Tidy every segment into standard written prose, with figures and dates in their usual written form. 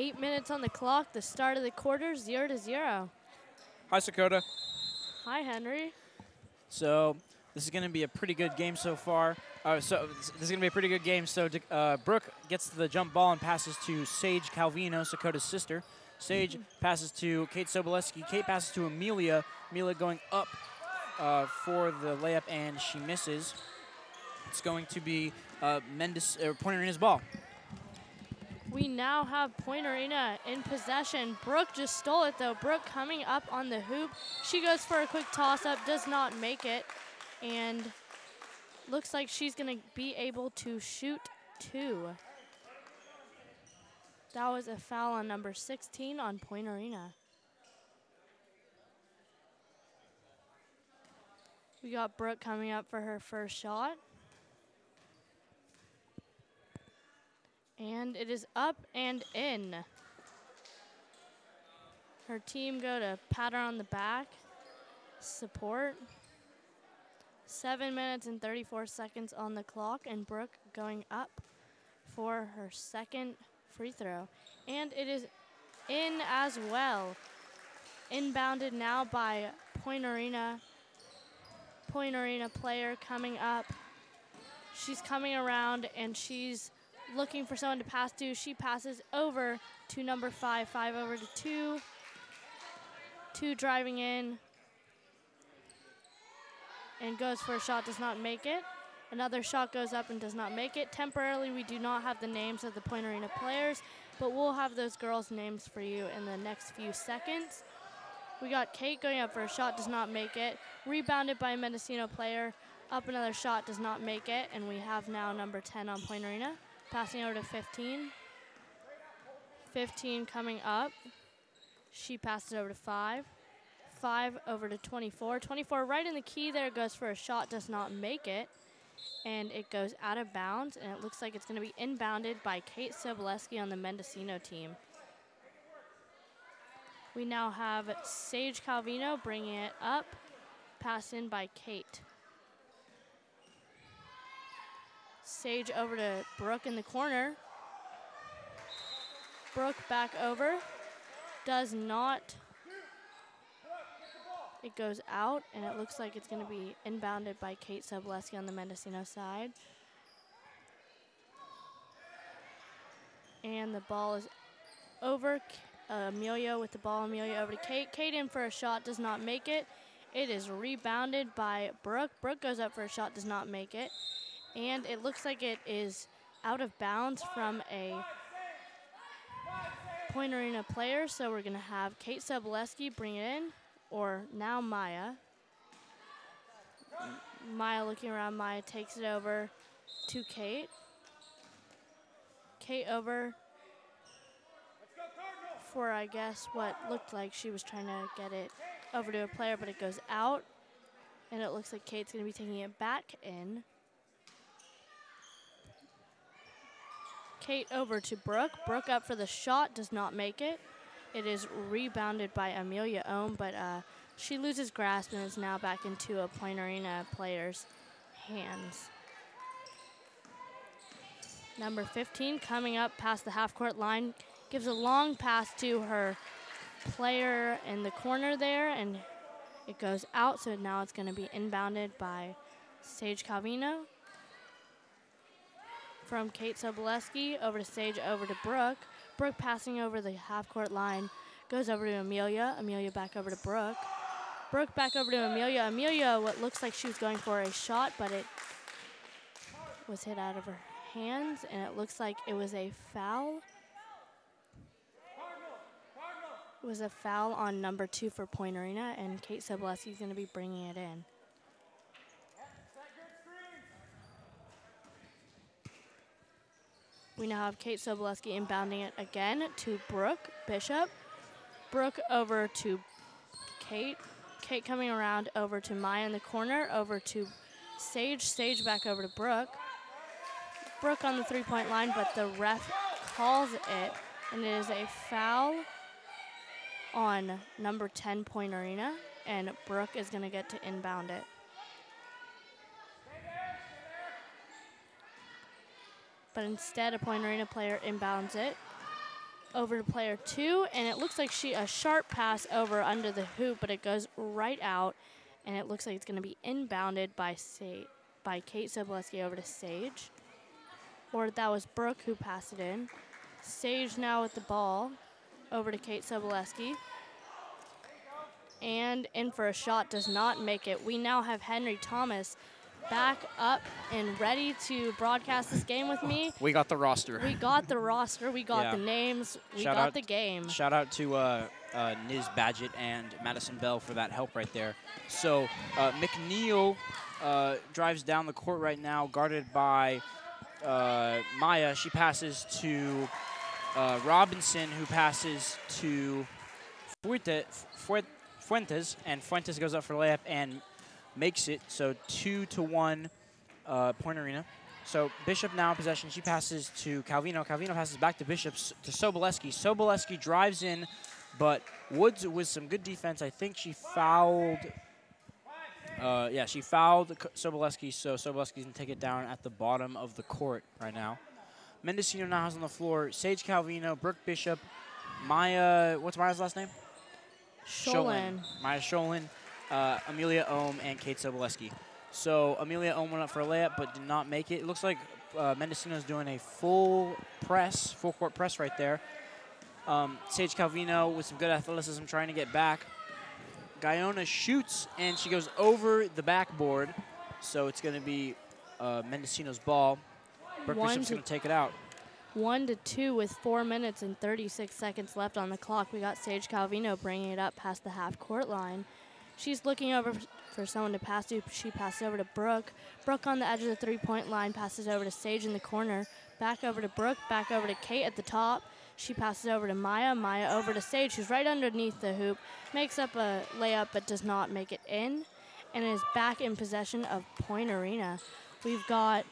8 minutes on the clock, the start of the quarter, 0-0. Hi, Sakota. Hi, Henry. So this is going to be a pretty good game so far. This is going to be a pretty good game. So Brooke gets the jump ball and passes to Sage Calvino, Sakota's sister. Sage passes to Kate Soboleski. Kate passes to Amelia. Amelia going up for the layup, and she misses. It's going to be Point Arena's ball. We now have Point Arena in possession. Brooke just stole it, though. Brooke coming up on the hoop. She goes for a quick toss-up, does not make it, and looks like she's going to be able to shoot 2. That was a foul on number 16 on Point Arena. We got Brooke coming up for her first shot. And it is up and in. Her team go to pat her on the back, support. 7 minutes and 34 seconds on the clock, and Brooke going up for her second free throw. And it is in as well. Inbounded now by Point Arena. Point Arena player coming up. She's coming around, and she's looking for someone to pass to. She passes over to number 5. 5 over to 2. 2 driving in. And goes for a shot, does not make it. Another shot goes up and does not make it. Temporarily, we do not have the names of the Point Arena players, but we'll have those girls' names for you in the next few seconds. We got Kate going up for a shot, does not make it. Rebounded by a Mendocino player. Up another shot, does not make it. And we have now number 10 on Point Arena. Passing over to 15. 15 coming up. She passes over to 5. 5 over to 24. 24 right in the key there, goes for a shot, does not make it. And it goes out of bounds, and it looks like it's going to be inbounded by Kate Soboleski on the Mendocino team. We now have Sage Calvino bringing it up. Pass in by Kate. Sage over to Brooke in the corner. Brooke back over. Does not. It goes out, and it looks like it's going to be inbounded by Kate Soboleski on the Mendocino side. And the ball is over. Amelia with the ball. Amelia over to Kate. Kate in for a shot, does not make it. It is rebounded by Brooke. Brooke goes up for a shot, does not make it. And it looks like it is out of bounds from a Point Arena player, so we're going to have Kate Soboleski bring it in, or now Maya. Maya looking around. Maya takes it over to Kate. Kate over for, I guess, what looked like she was trying to get it over to a player, but it goes out, and it looks like Kate's going to be taking it back in. Kate over to Brooke. Brooke up for the shot, does not make it. It is rebounded by Amelia Ohm, but she loses grasp and is now back into a Point Arena player's hands. Number 15 coming up past the half-court line, gives a long pass to her player in the corner there, and it goes out, so now it's going to be inbounded by Sage Calvino. From Kate Soboleski over to Sage, over to Brooke. Brooke passing over the half-court line, goes over to Amelia. Amelia back over to Brooke. Brooke back over to Amelia. Amelia, what looks like she was going for a shot, but it was hit out of her hands, and it looks like it was a foul. It was a foul on number 2 for Point Arena, and Kate Soboleski is going to be bringing it in. We now have Kate Soboleski inbounding it again to Brooke Bishop. Brooke over to Kate. Kate coming around over to Maya in the corner, over to Sage. Sage back over to Brooke. Brooke on the three-point line, but the ref calls it, and it is a foul on number 10 Point Arena, and Brooke is going to get to inbound it. But instead, a Point Arena player inbounds it. over to player 2, and it looks like a sharp pass over under the hoop, but it goes right out, and it looks like it's going to be inbounded by Kate Soboleski over to Sage. Or that was Brooke who passed it in. Sage now with the ball over to Kate Soboleski. And in for a shot, does not make it. We now have Henry Thomas back up and ready to broadcast this game with me. We got the roster. We got the roster. We got the names. We got the game. Shout out to Niz Badgett and Madison Bell for that help right there. So McNeil drives down the court right now, guarded by Maya. She passes to Robinson, who passes to Fuentes, and Fuentes goes up for layup and makes it. So 2-1 Point Arena. So Bishop now in possession. She passes to Calvino. Calvino passes back to Bishop to Soboleski. Soboleski drives in, but Woods with some good defense. I think she fouled. She fouled Soboleski, so Soboleski's going to take it down at the bottom of the court right now. Mendocino now has on the floor Sage Calvino, Brooke Bishop, Maya, what's Maya's last name? Sholin. Maya Sholin, Amelia Ohm, and Kate Soboleski. So Amelia Ohm went up for a layup but did not make it. It looks like Mendocino's doing a full court press right there. Sage Calvino with some good athleticism trying to get back. Guyona shoots, and she goes over the backboard. So it's going to be Mendocino's ball. Brooke Bishop's going to take it out. 1-2 with 4 minutes and 36 seconds left on the clock. We got Sage Calvino bringing it up past the half-court line. She's looking over for someone to pass to. She passes over to Brooke. Brooke on the edge of the three-point line passes over to Sage in the corner. Back over to Brooke. Back over to Kate at the top. She passes over to Maya. Maya over to Sage, who's right underneath the hoop. Makes up a layup but does not make it in. And is back in possession of Point Arena. We've got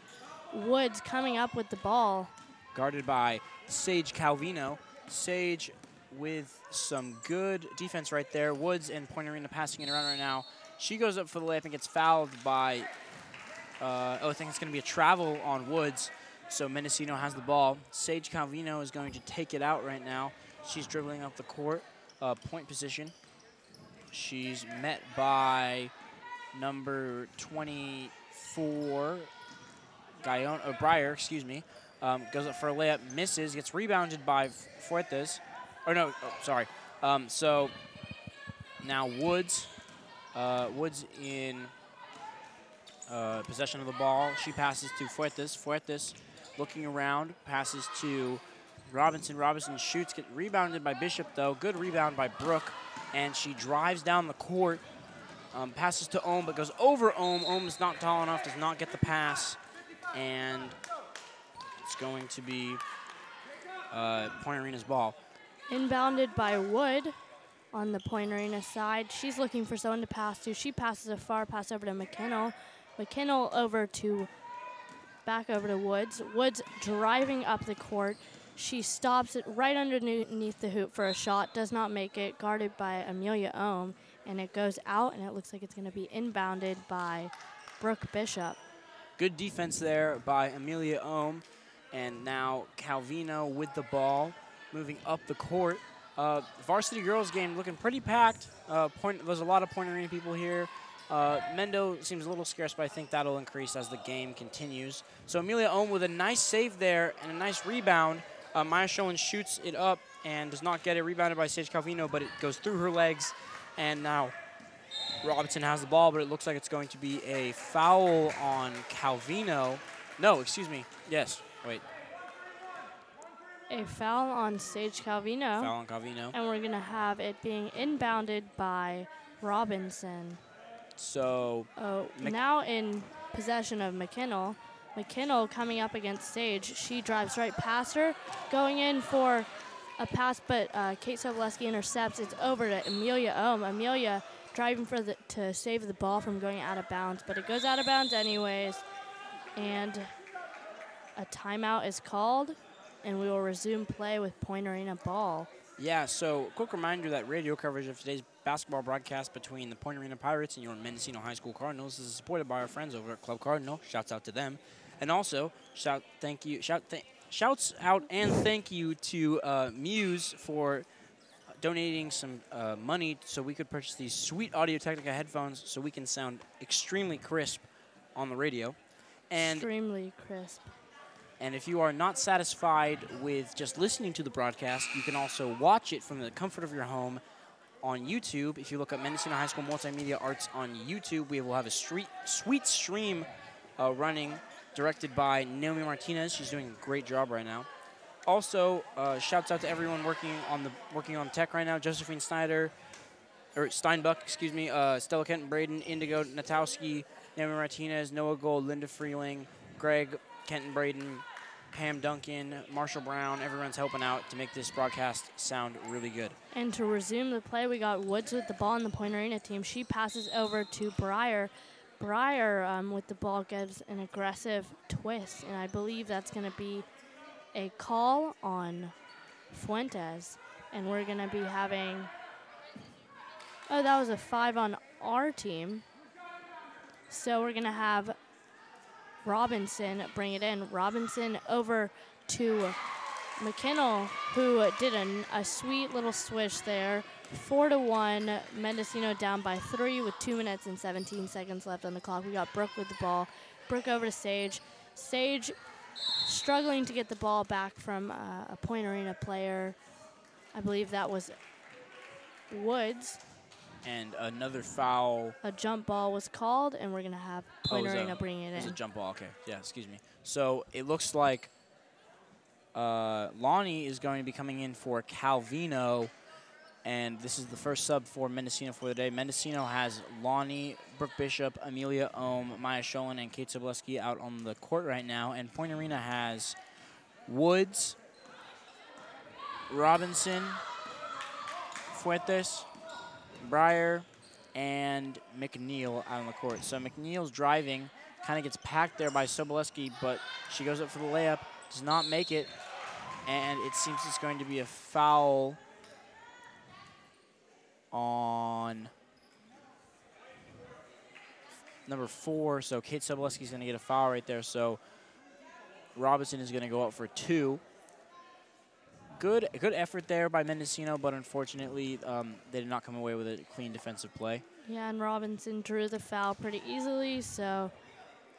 Woods coming up with the ball. Guarded by Sage Calvino. Sage with some good defense right there. Woods and Point Arena passing it around right now. She goes up for the layup and gets fouled by, I think it's going to be a travel on Woods. So Mendocino has the ball. Sage Calvino is going to take it out right now. She's dribbling up the court, point position. She's met by number 24, Breyer, excuse me. Goes up for a layup, misses, gets rebounded by Fuentes. So now Woods in possession of the ball. She passes to Fuentes. Fuentes looking around, passes to Robinson. Robinson shoots, get rebounded by Bishop though. Good rebound by Brooke, and she drives down the court. Passes to Ohm, but goes over Ohm. Ohm is not tall enough, does not get the pass, and it's going to be Point Arena's ball. Inbounded by Wood on the Point Arena side. She's looking for someone to pass to. She passes a far pass over to McKinnell. McKinnell back over to Woods. Woods driving up the court. She stops it right underneath the hoop for a shot. Does not make it. Guarded by Amelia Ohm. And it goes out, and it looks like it's going to be inbounded by Brooke Bishop. Good defense there by Amelia Ohm. And now Calvino with the ball, moving up the court. Varsity girls game looking pretty packed. There's a lot of Point Arena people here. Mendo seems a little scarce, but I think that'll increase as the game continues. So Amelia Ohm with a nice save there and a nice rebound. Maya Sholin shoots it up and does not get it. Rebounded by Sage Calvino, but it goes through her legs. And now Robinson has the ball, but it looks like it's going to be a foul on Calvino. No, excuse me. Yes, wait. A foul on Sage Calvino. Foul on Calvino. And we're going to have it being inbounded by Robinson. So now in possession of McKinnell. McKinnell coming up against Sage. She drives right past her, going in for a pass, but Kate Soboleski intercepts. It's over to Amelia Ohm. Amelia driving to save the ball from going out of bounds, but it goes out of bounds anyways. And a timeout is called, and we will resume play with Point Arena ball. Yeah, so quick reminder that radio coverage of today's basketball broadcast between the Point Arena Pirates and your Mendocino High School Cardinals is supported by our friends over at Club Cardinal. Shouts out to them. And also, shouts out and thank you to Muse for donating some money so we could purchase these sweet Audio-Technica headphones so we can sound extremely crisp on the radio. And extremely crisp. And if you are not satisfied with just listening to the broadcast, you can also watch it from the comfort of your home on YouTube. If you look up Mendocino High School Multimedia Arts on YouTube, we will have a sweet stream running, directed by Naomi Martinez. She's doing a great job right now. Also, shouts out to everyone working on tech right now: Josephine Steinbuck, Stella Kenton, Braden, Indigo, Natowski, Naomi Martinez, Noah Gold, Linda Freeling, Greg, Kenton Braden, Pam Duncan, Marshall Brown. Everyone's helping out to make this broadcast sound really good. And to resume the play, we got Woods with the ball in the Point Arena team. She passes over to Breyer. Breyer with the ball gives an aggressive twist, and I believe that's going to be a call on Fuentes. And we're going to be having, oh, that was a 5 on our team. So we're going to have Robinson bring it in. Robinson over to McKinnell, who did a sweet little swish there. 4-1, Mendocino down by 3 with 2 minutes and 17 seconds left on the clock. We got Brooke with the ball. Brooke over to Sage. Sage struggling to get the ball back from a Point Arena player. I believe that was Woods. And another foul. A jump ball was called, and we're going to have Point Arena bring it in. It was a jump ball, okay. Yeah, excuse me. So it looks like Lonnie is going to be coming in for Calvino, and this is the first sub for Mendocino for the day. Mendocino has Lonnie, Brooke Bishop, Amelia Ohm, Maya Sholin, and Kate Soboleski out on the court right now, and Point Arena has Woods, Robinson, Fuentes, Breyer, and McNeil out on the court. So McNeil's driving, kind of gets packed there by Soboleski, but she goes up for the layup, does not make it, and it seems it's going to be a foul on number 4. So Kate Soboleski's going to get a foul right there. So Robinson is going to go up for 2. Good effort there by Mendocino, but unfortunately they did not come away with a clean defensive play. Yeah, and Robinson drew the foul pretty easily, so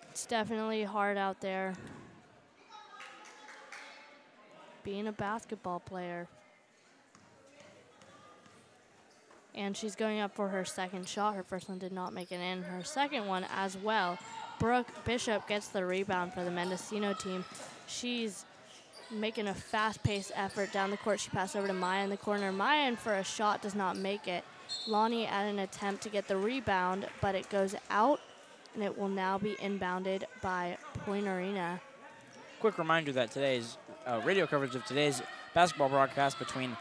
it's definitely hard out there being a basketball player. And she's going up for her second shot. Her first one did not make it in. Her second one as well. Brooke Bishop gets the rebound for the Mendocino team. She's making a fast-paced effort down the court. She passed over to Maya in the corner. Maya in for a shot, does not make it. Lonnie at an attempt to get the rebound, but it goes out, and it will now be inbounded by Point Arena. Quick reminder that today's radio coverage of today's basketball broadcast between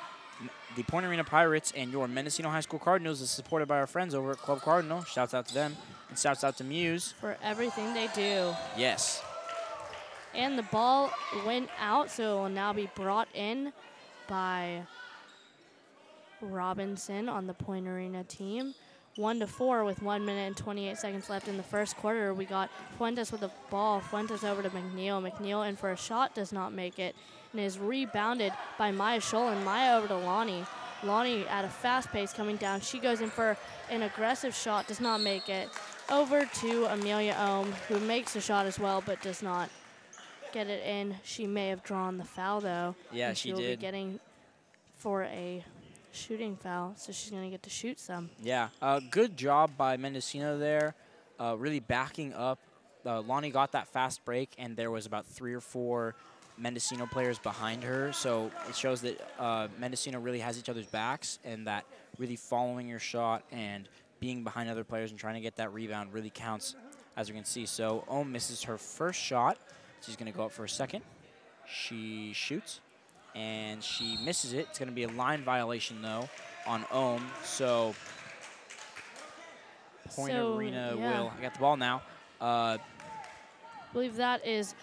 the Point Arena Pirates and your Mendocino High School Cardinals is supported by our friends over at Club Cardinal. Shouts out to them, and shouts out to Muse for everything they do. Yes. And the ball went out, so it will now be brought in by Robinson on the Point Arena team. 1-4 with 1 minute and 28 seconds left in the first quarter. We got Fuentes with the ball. Fuentes over to McNeil. McNeil in for a shot, does not make it, and is rebounded by Maya Sholin. Maya over to Lonnie. Lonnie at a fast pace coming down. She goes in for an aggressive shot, does not make it. Over to Amelia Ohm, who makes a shot as well, but does not get it in. She may have drawn the foul, though. Yeah, she did. She'll be getting for a shooting foul, so she's going to get to shoot some. Yeah, good job by Mendocino there, really backing up. Lonnie got that fast break, and there was about 3 or 4 Mendocino players behind her, so it shows that Mendocino really has each other's backs, and that really following your shot and being behind other players and trying to get that rebound really counts, as you can see. So Ohm misses her first shot. She's going to go up for a second. She shoots, and she misses it. It's going to be a line violation, though, on Ohm. So Point Arena will. I got the ball now. I believe that is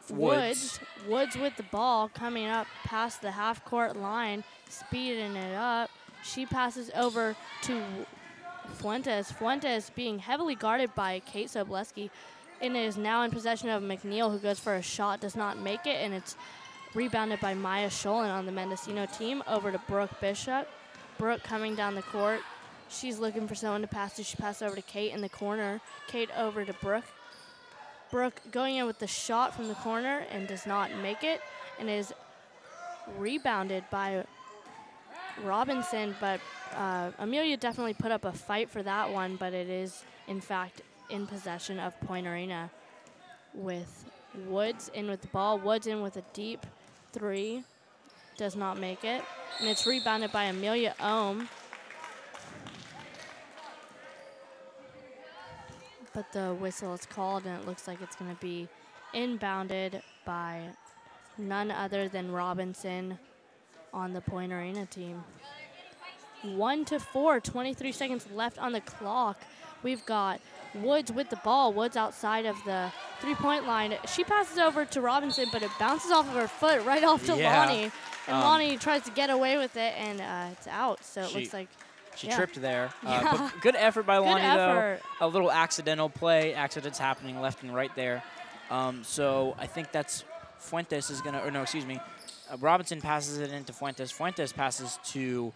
Woods. Woods with the ball coming up past the half-court line, speeding it up. She passes over to Fuentes. Fuentes being heavily guarded by Kate Soboleski. and it is now in possession of McNeil, who goes for a shot, does not make it, and it's rebounded by Maya Scholin on the Mendocino team over to Brooke Bishop. Brooke coming down the court. She's looking for someone to pass to. She passes over to Kate in the corner. Kate over to Brooke. Brooke going in with the shot from the corner and does not make it, and is rebounded by Robinson, but Amelia definitely put up a fight for that one, but it is, in fact, in possession of Point Arena with Woods in with the ball. Woods in with a deep three. Does not make it. And it's rebounded by Amelia Ohm. But the whistle is called, and it looks like it's going to be inbounded by none other than Robinson on the Point Arena team. 1-4, 23 seconds left on the clock. We've got Woods with the ball. Woods outside of the three-point line. She passes over to Robinson, but it bounces off of her foot right off to Lonnie. And Lonnie tries to get away with it, and it's out. So it looks like she tripped there. But good effort by Lonnie, though. A little accidental play. Accidents happening left and right there. So I think that's Fuentes is going to, or no, excuse me. Robinson passes it into Fuentes. Fuentes passes to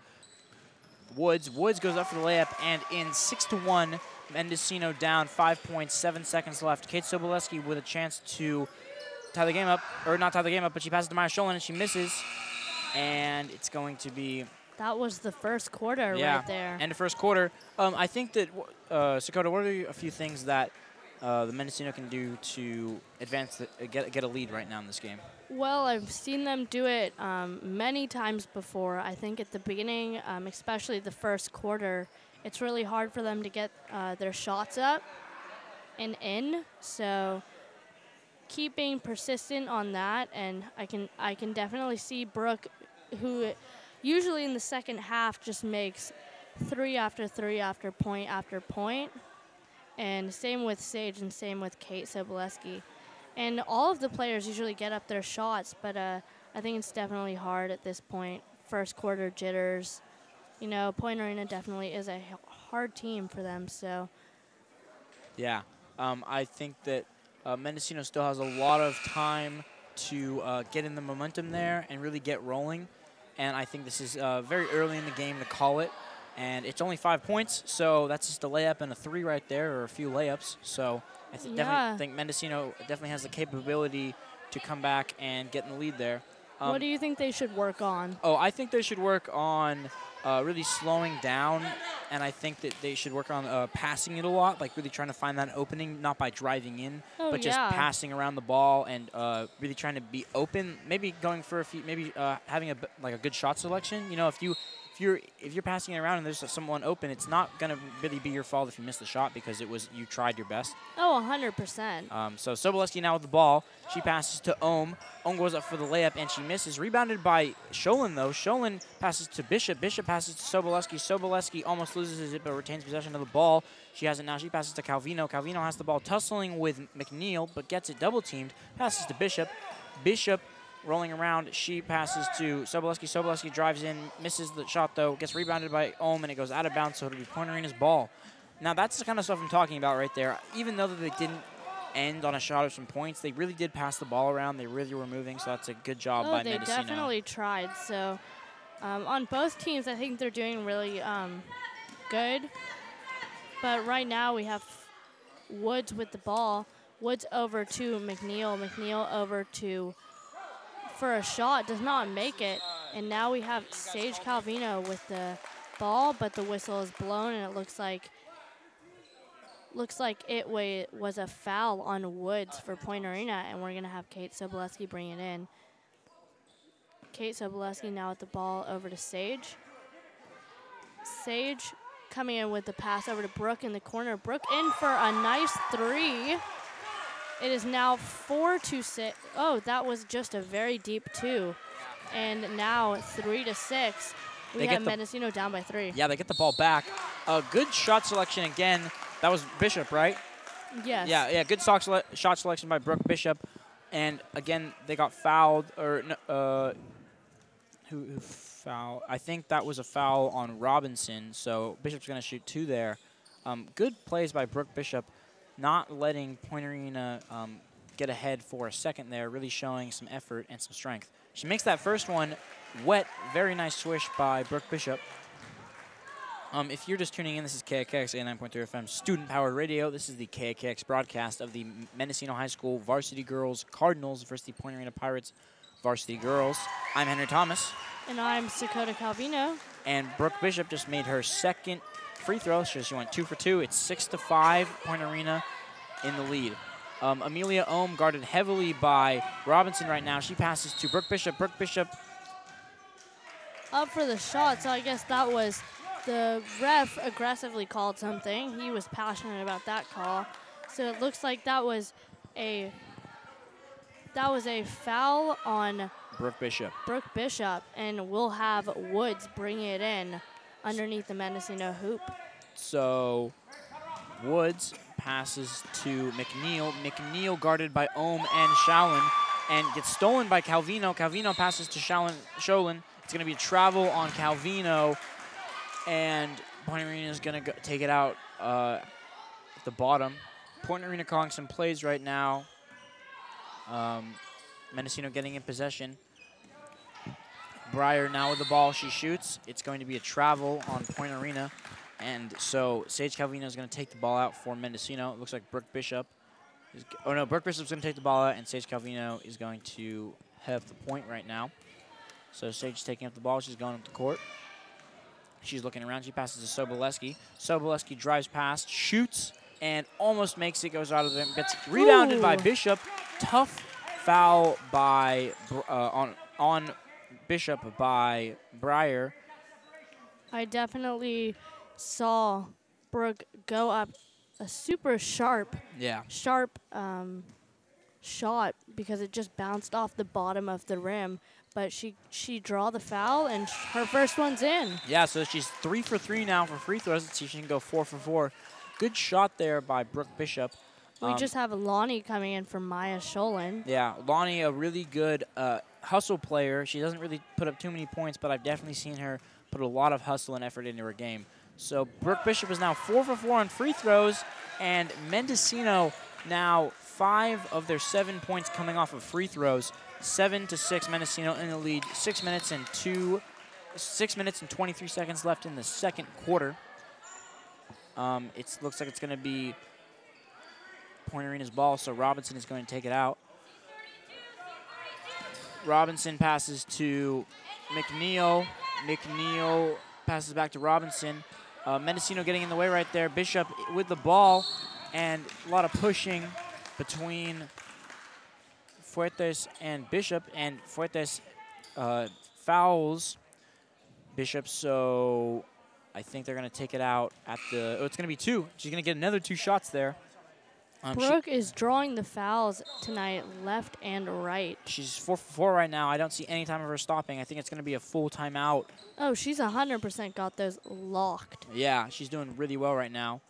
Woods. Woods goes up for the layup, and in 6-1, Mendocino down, 5.7 seconds left. Kate Soboleski with a chance to tie the game up, or not tie the game up, but she passes to Maya Scholin, and she misses. And it's going to be... That was the first quarter right there. And the first quarter. I think that, Sakota, what are a few things that the Mendocino can do to advance, get a lead right now in this game? Well, I've seen them do it many times before. I think at the beginning, especially the first quarter, it's really hard for them to get their shots up and in. So keeping persistent on that, and I can definitely see Brooke, who usually in the second half just makes three after point. And same with Sage and same with Kate Soboleski. And all of the players usually get up their shots, but I think it's definitely hard at this point. First quarter jitters. You know, Point Arena definitely is a hard team for them, so. Yeah, I think that Mendocino still has a lot of time to get in the momentum there and really get rolling. And I think this is very early in the game to call it. And it's only 5 points, so that's just a layup and a three right there, or a few layups. So I definitely think Mendocino definitely has the capability to come back and get in the lead there. What do you think they should work on? Oh, I think they should work on really slowing down, and I think that they should work on passing it a lot, like really trying to find that opening, not by driving in, but just passing around the ball and really trying to be open. Maybe going for a few, maybe having a good shot selection. You know, if you're passing it around and there's someone open, it's not going to really be your fault if you miss the shot because you tried your best. Oh, 100%. So Soboleski now with the ball. She passes to Ohm. Ohm goes up for the layup, and she misses. Rebounded by Scholin, though. Scholin passes to Bishop. Bishop passes to Soboleski. Soboleski almost loses it, but retains possession of the ball. She has it now. She passes to Calvino. Calvino has the ball tussling with McNeil, but gets it double-teamed. Passes to Bishop. Bishop rolling around, she passes to Soboleski. Soboleski drives in, misses the shot, though. Gets rebounded by Ohm, and it goes out of bounds, so it'll be Point Arena's ball. Now, that's the kind of stuff I'm talking about right there. Even though they didn't end on a shot or some points, they really did pass the ball around. They really were moving, so that's a good job by Mendocino. They definitely tried. So on both teams, I think they're doing really good. But right now we have Woods with the ball. Woods over to McNeil. McNeil over to for a shot, does not make it. And now we have Sage Calvino with the ball, but the whistle is blown, and it looks like it was a foul on Woods for Point Arena, and we're going to have Kate Soboleski bring it in. Kate Soboleski now with the ball over to Sage. Sage coming in with the pass over to Brooke in the corner. Brooke in for a nice three. It is now 4-6. Oh, that was just a very deep two. And now 3-6. We have Mendocino down by 3. Yeah, they get the ball back. Good shot selection again. That was Bishop, right? Yes. Yeah, good shot selection by Brooke Bishop. And again, they got fouled. Or who fouled? I think that was a foul on Robinson. So Bishop's going to shoot 2 there. Good plays by Brooke Bishop. not letting Point Arena get ahead for a second there, really showing some effort and some strength. She makes that first one wet. Very nice swish by Brooke Bishop. If you're just tuning in, this is KXX 89.3 FM student-powered radio. This is the KXX broadcast of the Mendocino High School Varsity Girls Cardinals versus the Point Arena Pirates Varsity Girls. I'm Henry Thomas. And I'm Sakota Calvino. And Brooke Bishop just made her second free throw. She went 2 for 2. It's 6-5, Point Arena in the lead. Amelia Ohm guarded heavily by Robinson right now. She passes to Brooke Bishop. Brooke Bishop up for the shot, so I guess that was the ref aggressively called something. He was passionate about that call. So it looks like that was a foul on Brooke Bishop, and we'll have Woods bring it in underneath the Mendocino hoop. So Woods passes to McNeil. McNeil guarded by Ohm and Shaolin and gets stolen by Calvino. Calvino passes to Sholin. It's going to be a travel on Calvino, and Point Arena is going to take it out at the bottom. Point Arena calling some plays right now. Mendocino getting in possession. Breyer now with the ball. She shoots. It's going to be a travel on Point Arena. And so Sage Calvino is going to take the ball out for Mendocino. It looks like Brooke Bishop. Brooke Bishop's going to take the ball out, and Sage Calvino is going to head up the point right now. So Sage is taking up the ball. She's going up the court. She's looking around. She passes to Soboleski. Soboleski drives past, shoots, and almost makes it. Goes out of there. Gets rebounded by Bishop. Tough foul by on Bishop by Breyer. I definitely saw Brooke go up a super sharp shot because it just bounced off the bottom of the rim. But she draw the foul, and her first one's in. Yeah, so she's 3 for 3 now for free throws. Let's see if she can go 4 for 4. Good shot there by Brooke Bishop. We just have Lonnie coming in for Maya Sholin. Yeah, Lonnie, a really good hustle player. She doesn't really put up too many points, but I've definitely seen her put a lot of hustle and effort into her game. So Brooke Bishop is now 4 for 4 on free throws, and Mendocino now 5 of their 7 points coming off of free throws. 7-6, Mendocino in the lead. 6 minutes and 23 seconds left in the second quarter. It looks like it's going to be Point Arena's ball, so Robinson is going to take it out. Robinson passes to McNeil. McNeil passes back to Robinson. Mendocino getting in the way right there. Bishop with the ball, and a lot of pushing between Fuertes and Bishop, and Fuertes fouls Bishop, so I think they're going to take it out at the, it's going to be 2. She's going to get another 2 shots there. Brooke is drawing the fouls tonight, left and right. She's 4 for 4 right now. I don't see any time of her stopping. I think it's going to be a full timeout. Oh, she's 100% got those locked. Yeah, she's doing really well right now.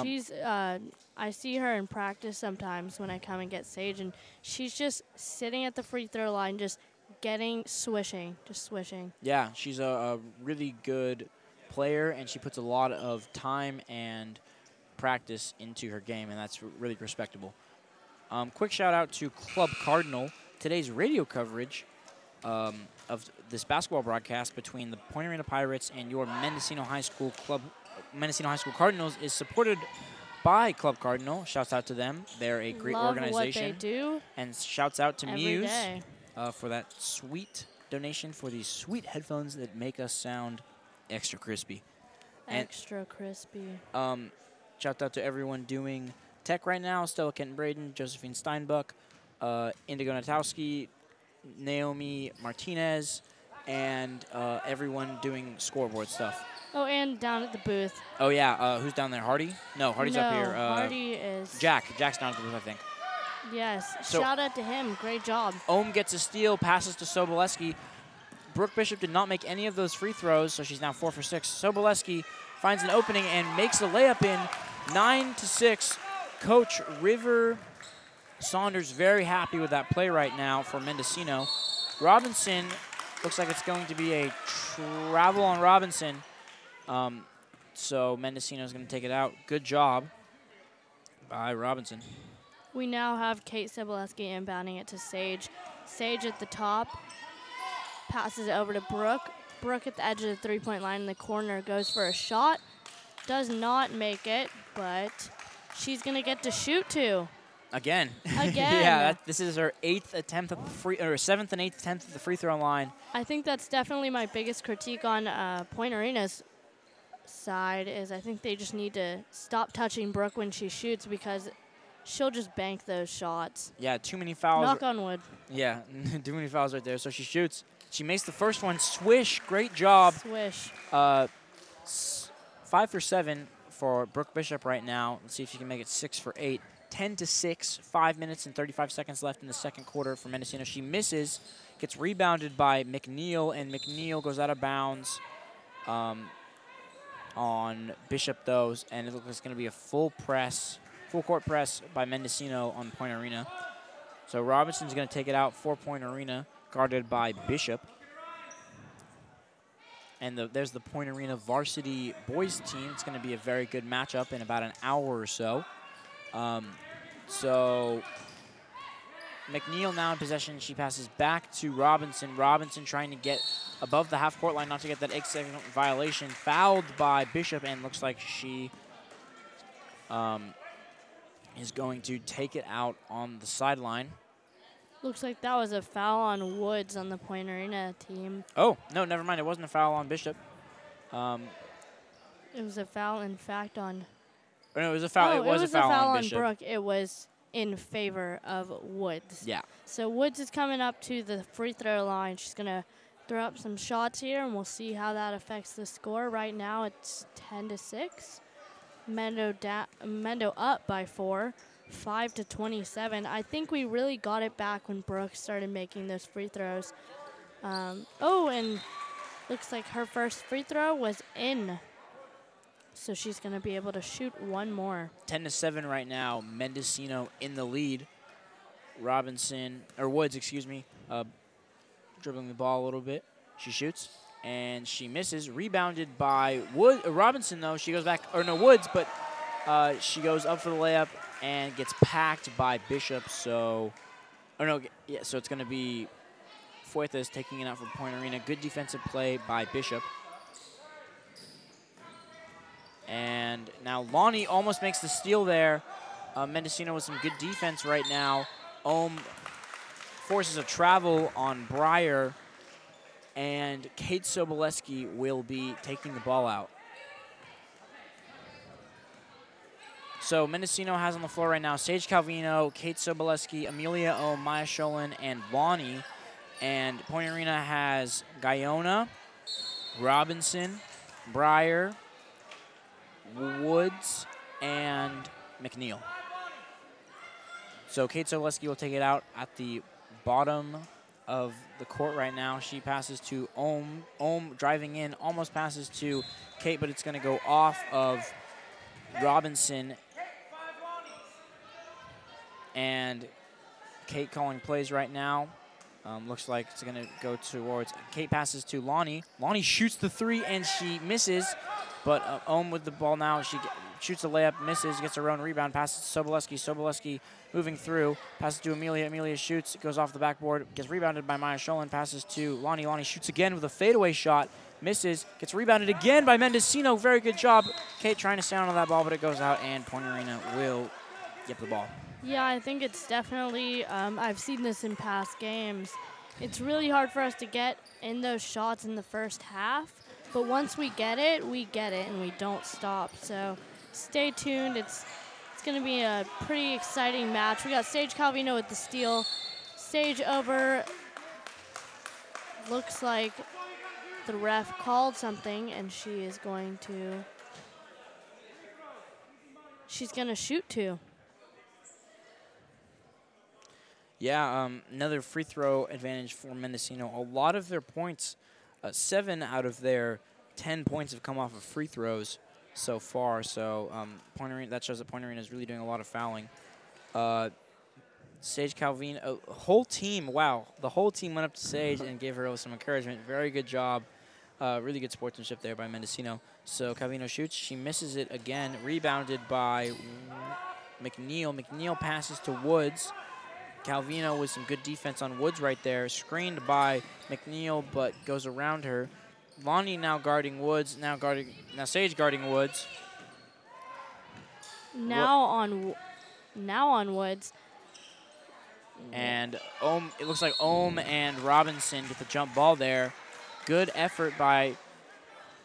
She's, I see her in practice sometimes when I come and get Sage, and she's just sitting at the free throw line, just swishing. Yeah, she's a really good player, and she puts a lot of time and practice into her game, and that's really respectable. Quick shout out to Club Cardinal. Today's radio coverage of this basketball broadcast between the Point Arena Pirates and your Mendocino High School Cardinals is supported by Club Cardinal. Shouts out to them. They're a great organization. What they do. And shouts out to Muse day. For that sweet donation for these sweet headphones that make us sound extra crispy. Extra crispy. Shout out to everyone doing tech right now. Stella Kenton-Braden, Josephine Steinbuck, Indigo Natowski, Naomi Martinez, and everyone doing scoreboard stuff. Oh, and down at the booth. Oh, yeah. Who's down there? Hardy? No, Hardy's up here. Hardy is... Jack's down at the booth, I think. Yes. So shout out to him. Great job. Ohm gets a steal, passes to Soboleski. Brooke Bishop did not make any of those free throws, so she's now 4 for 6. Soboleski finds an opening and makes a layup in. 9-6. Coach River Saunders very happy with that play right now for Mendocino. Robinson, looks like it's going to be a travel on Robinson. So Mendocino is going to take it out. Good job by Robinson. We now have Kate Soboleski inbounding it to Sage. Sage at the top, passes it over to Brooke. Brooke at the edge of the three-point line in the corner goes for a shot. Does not make it, but she's going to get to shoot too. Again. Again. Yeah, this is her 8th attempt at the seventh and 8th attempt at the free throw line. I think that's definitely my biggest critique on Point Arena's side is I think they just need to stop touching Brooke when she shoots because she'll just bank those shots. Yeah, too many fouls. Knock on wood. Yeah, too many fouls right there. So she shoots. She makes the first one. Swish. Great job. Swish. 5 for 7 for Brooke Bishop right now. Let's see if she can make it 6 for 8. 10-6, 5 minutes and 35 seconds left in the second quarter for Mendocino. She misses, gets rebounded by McNeil, and McNeil goes out of bounds on Bishop, though, and it looks like it's going to be a full court press by Mendocino on Point Arena. So Robinson's going to take it out for Point Arena, guarded by Bishop. And there's the Point Arena varsity boys team. It's going to be a very good matchup in about an hour or so. So McNeil now in possession. She passes back to Robinson. Robinson trying to get above the half-court line, not to get that 8-second violation. Fouled by Bishop, and looks like she is going to take it out on the sideline. Looks like that was a foul on Woods on the Point Arena team. Oh, no, never mind. It wasn't a foul on Bishop. It was a foul, in fact, on... Or no, it was a foul. Oh, it was a foul on Bishop. Brooke. It was in favor of Woods. Yeah. So Woods is coming up to the free throw line. She's going to throw up some shots here, and we'll see how that affects the score. Right now it's 10-6. Mendo up by 4, 5-27. I think we really got it back when Brooke started making those free throws. Oh, and looks like her first free throw was in. So she's going to be able to shoot one more. 10-7 right now. Mendocino in the lead. Woods, excuse me, dribbling the ball a little bit. She shoots, and she misses. Rebounded by Robinson, though. She goes back, or no, Woods, but she goes up for the layup and gets packed by Bishop. So, so it's going to be Fuertes taking it out from Point Arena. Good defensive play by Bishop. And now Lonnie almost makes the steal there. Mendocino with some good defense right now. Ohm forces a travel on Breyer. And Kate Soboleski will be taking the ball out. So Mendocino has on the floor right now Sage Calvino, Kate Soboleski, Amelia Ohm, Maya Sholin, and Lonnie. And Point Arena has Guyona, Robinson, Breyer, Woods, and McNeil. So Kate Soboleski will take it out at the bottom of the court right now. She passes to Ohm. Ohm driving in, almost passes to Kate, but it's going to go off of Robinson. And Kate calling plays right now. Looks like it's going to go towards... Kate passes to Lonnie. Lonnie shoots the three, and she misses. But Ohm with the ball now. She shoots a layup, misses, gets her own rebound, passes to Soboleski. Soboleski moving through, passes to Amelia. Amelia shoots, goes off the backboard, gets rebounded by Maya Sholin, passes to Lonnie. Lonnie shoots again with a fadeaway shot, misses, gets rebounded again by Mendocino. Very good job. Kate trying to stand on that ball, but it goes out, and Point Arena will get the ball. Yeah, I think it's definitely, I've seen this in past games. It's really hard for us to get in those shots in the first half. But once we get it, and we don't stop. So stay tuned. It's going to be a pretty exciting match. We got Sage Calvino with the steal. Sage over. Looks like the ref called something, and she's going to shoot two. Yeah, another free throw advantage for Mendocino. A lot of their points, 7 out of their 10 points have come off of free throws so far. So Point Arena, that shows that Point Arena is really doing a lot of fouling. Sage Calvino, whole team, wow. The whole team went up to Sage and gave her some encouragement. Very good job. Really good sportsmanship there by Mendocino. So Calvino shoots. She misses it again. Rebounded by McNeil. McNeil passes to Woods. Calvino with some good defense on Woods right there. Screened by McNeil, but goes around her. Lonnie now guarding Woods. Now Sage guarding Woods. Now on Woods. And it looks like Ohm and Robinson get the jump ball there. Good effort by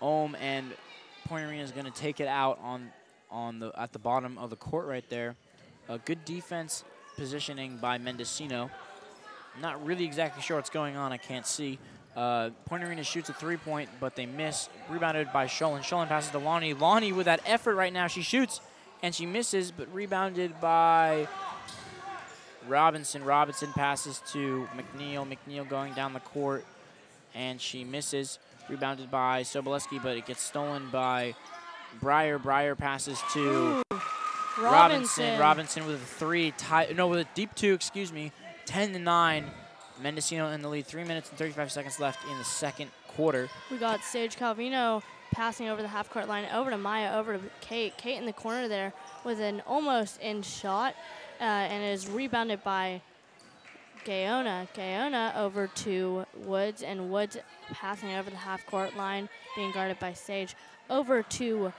Ohm, and Point Arena is going to take it out at the bottom of the court right there. A good defense positioning by Mendocino. Not really exactly sure what's going on. I can't see. Point Arena shoots a 3-point, but they miss. Rebounded by Sholin. Sholin passes to Lonnie. Lonnie with that effort right now. She shoots, and she misses, but rebounded by Robinson. Robinson passes to McNeil. McNeil going down the court, and she misses. Rebounded by Soboleski, but it gets stolen by Breyer. Breyer passes to Robinson. Robinson with a 3. With a deep 2, excuse me. 10-9. Mendocino in the lead. 3 minutes and 35 seconds left in the second quarter. We got Sage Calvino passing over the half-court line, over to Maya, over to Kate. Kate in the corner there with an almost in shot, and it is rebounded by Gaona. Gaona over to Woods, and Woods passing over the half-court line, being guarded by Sage. Over to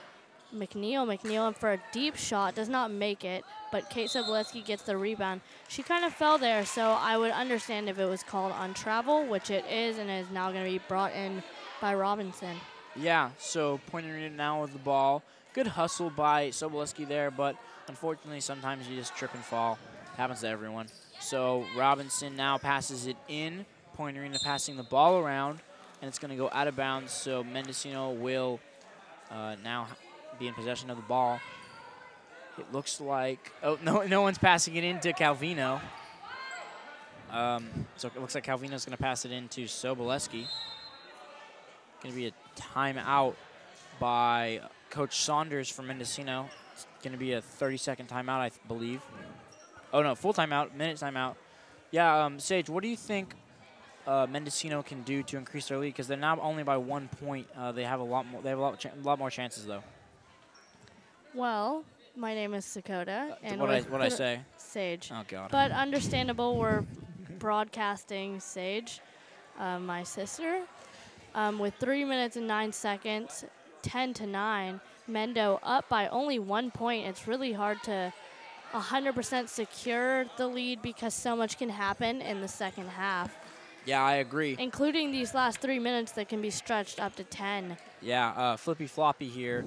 McNeil. McNeil for a deep shot, does not make it, but Kate Soboleski gets the rebound. She kind of fell there, so I would understand if it was called on travel, which it is, and is now going to be brought in by Robinson. Yeah, so Point Arena now with the ball. Good hustle by Soboleski there, but unfortunately sometimes you just trip and fall. Happens to everyone. So Robinson now passes it in. Point Arena passing the ball around, and it's going to go out of bounds, so Mendocino will now be in possession of the ball. It looks like, no one's passing it into Calvino. So it looks like Calvino's going to pass it into Soboleski. Going to be a timeout by Coach Saunders from Mendocino. It's going to be a 30-second timeout, I believe. Oh, no, full timeout, minute timeout. Yeah, Sage, what do you think Mendocino can do to increase their lead? Because they're now only by 1 point. They have a lot more. They have a lot more chances, though. Well, my name is Sakota, and what I say? Sage. Oh God. But understandable, we're broadcasting Sage, my sister. With 3 minutes and 9 seconds, 10-9. Mendo up by only 1 point. It's really hard to 100% secure the lead because so much can happen in the second half. Yeah, I agree. Including these last 3 minutes that can be stretched up to 10. Yeah, flippy floppy here.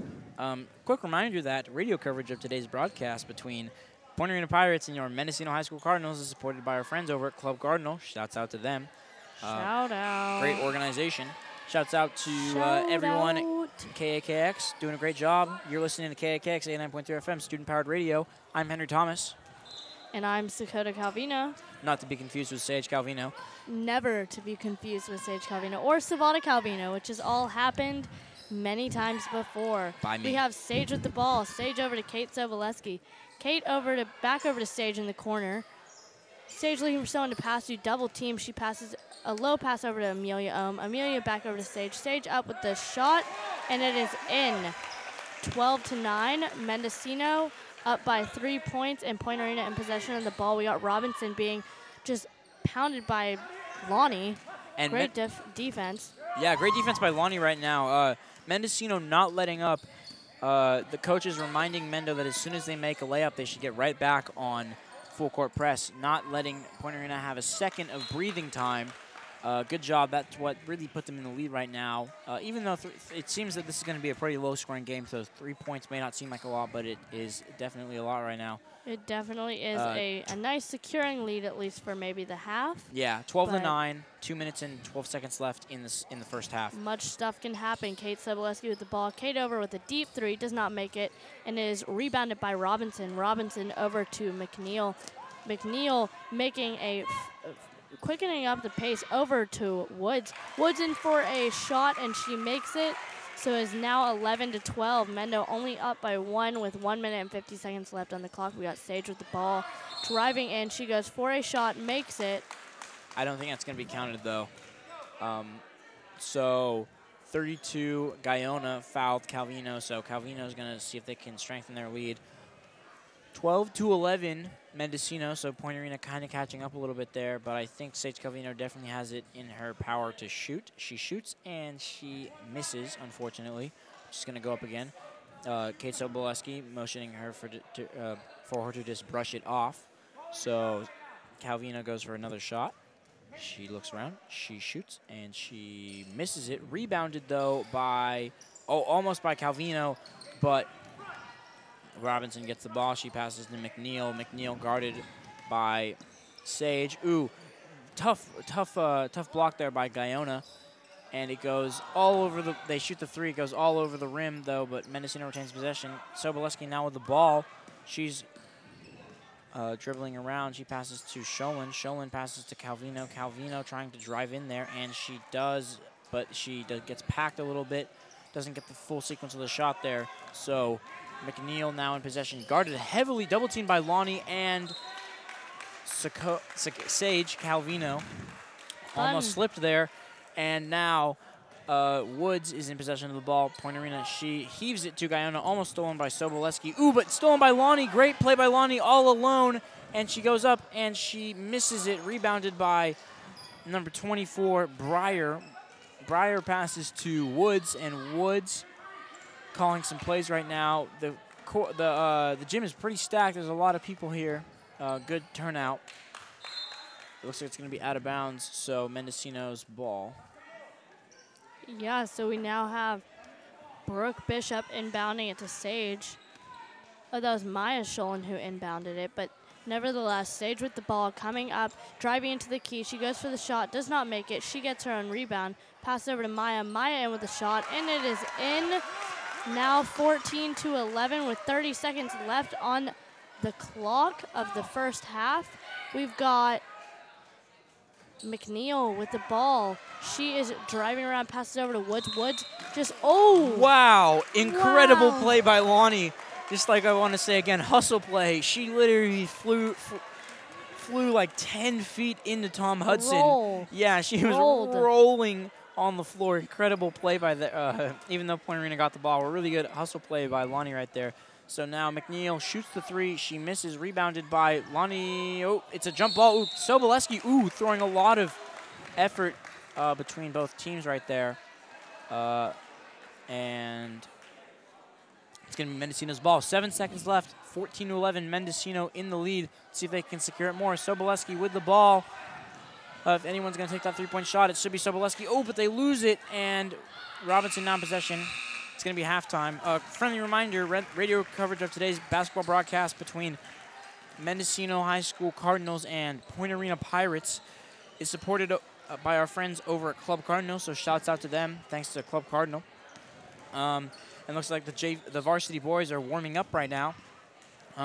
Quick reminder that radio coverage of today's broadcast between Point Arena Pirates and your Mendocino High School Cardinals is supported by our friends over at Club Cardinal. Shouts out to them. Shout out. Great organization. Shouts out to everyone at KAKX doing a great job. You're listening to KAKX 89.3 FM, student-powered radio. I'm Henry Thomas. And I'm Sakota Calvino. Not to be confused with Sage Calvino. Never to be confused with Sage Calvino or Savada Calvino, which has all happened many times before. By me. We have Sage with the ball. Sage over to Kate Soboleski. Kate back over to Sage in the corner. Sage looking for someone to pass to. Double team. She passes a low pass over to Amelia Ohm. Amelia back over to Sage. Sage up with the shot, and it is in. 12-9. Mendocino up by 3 points, and Point Arena in possession of the ball. We got Robinson being just pounded by Lonnie. And great defense. Yeah, great defense by Lonnie right now. Mendocino not letting up. The coach is reminding Mendo that as soon as they make a layup, they should get right back on full court press, not letting Point Arena have a second of breathing time. Good job. That's what really put them in the lead right now. Even though it seems that this is going to be a pretty low-scoring game, so 3 points may not seem like a lot, but it is definitely a lot right now. It definitely is a nice securing lead, at least for maybe the half. Yeah, 12-9, 2 minutes and 12 seconds left in the first half. Much stuff can happen. Kate Soboleski with the ball. Kate over with a deep 3, does not make it, and is rebounded by Robinson. Robinson over to McNeil. McNeil making quickening up the pace over to Woods. Woods in for a shot, and she makes it. So it's now 11-12. Mendo only up by 1 with 1 minute and 50 seconds left on the clock. We got Sage with the ball. Driving in, she goes for a shot, makes it. I don't think that's going to be counted, though. So 32, Gaona fouled Calvino, so Calvino's going to see if they can strengthen their lead. 12-11 Mendocino, so Point Arena kind of catching up a little bit there, but I think Sage Calvino definitely has it in her power to shoot. She shoots and she misses, unfortunately. She's going to go up again. Kate Soboleski motioning her for her to just brush it off. So Calvino goes for another shot. She looks around, she shoots, and she misses it. Rebounded, though, by, almost by Calvino, but Robinson gets the ball. She passes to McNeil. McNeil guarded by Sage. Ooh, tough block there by Guyona. And it goes all over they shoot the three. It goes all over the rim, though, but Mendocino retains possession. Soboleski now with the ball. She's dribbling around. She passes to Sholin. Sholin passes to Calvino. Calvino trying to drive in there, and she does, but she gets packed a little bit. Doesn't get the full sequence of the shot there. So McNeil now in possession. Guarded heavily, double teamed by Lonnie and Sage Calvino. Almost slipped there. And now Woods is in possession of the ball. Point Arena, she heaves it to Guyona, almost stolen by Soboleski. Ooh, but stolen by Lonnie. Great play by Lonnie, all alone. And she goes up and she misses it. Rebounded by number 24, Breyer. Breyer passes to Woods, and Woods calling some plays right now. The gym is pretty stacked. There's a lot of people here. Good turnout. It looks like it's going to be out of bounds, so Mendocino's ball. Yeah, so we now have Brooke Bishop inbounding it to Sage. Oh, that was Maya Sholin who inbounded it, but nevertheless, Sage with the ball coming up, driving into the key. She goes for the shot, does not make it. She gets her own rebound. Pass over to Maya. Maya in with the shot, and it is in. Now 14-11 with 30 seconds left on the clock of the first half. We've got McNeil with the ball. She is driving around, passes over to Woods. Woods just, Wow, incredible play by Lonnie. Just like I want to say again, hustle play. She literally flew like 10 feet into Tom Hudson. Yeah, she was rolling on the floor. Incredible play by even though Point Arena got the ball. A really good hustle play by Lonnie right there. So now McNeil shoots the three. She misses, rebounded by Lonnie. Oh, it's a jump ball. Ooh, Soboleski, throwing a lot of effort between both teams right there. And it's going to be Mendocino's ball. 7 seconds left, 14-11. Mendocino in the lead. See if they can secure it more. Soboleski with the ball. If anyone's going to take that three-point shot, it should be Soboleski. Oh, but they lose it, and Robinson now in possession. It's going to be halftime. Friendly reminder, radio coverage of today's basketball broadcast between Mendocino High School Cardinals and Point Arena Pirates is supported by our friends over at Club Cardinal, so shouts out to them. Thanks to Club Cardinal. And looks like the varsity boys are warming up right now.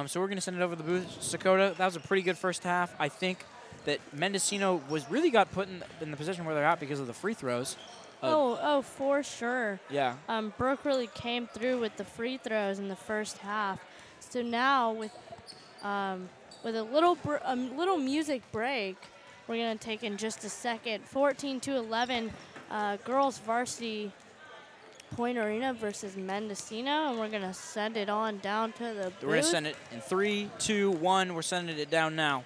So we're going to send it over to the booth. Sakota, that was a pretty good first half. I think that Mendocino really got put in the position where they're at because of the free throws. For sure. Yeah. Brooke really came through with the free throws in the first half. So now with a little music break, we're gonna take in just a second. 14-11, girls varsity Point Arena versus Mendocino, and we're gonna send it on down to the booth. We're gonna send it in 3, 2, 1. We're sending it down now.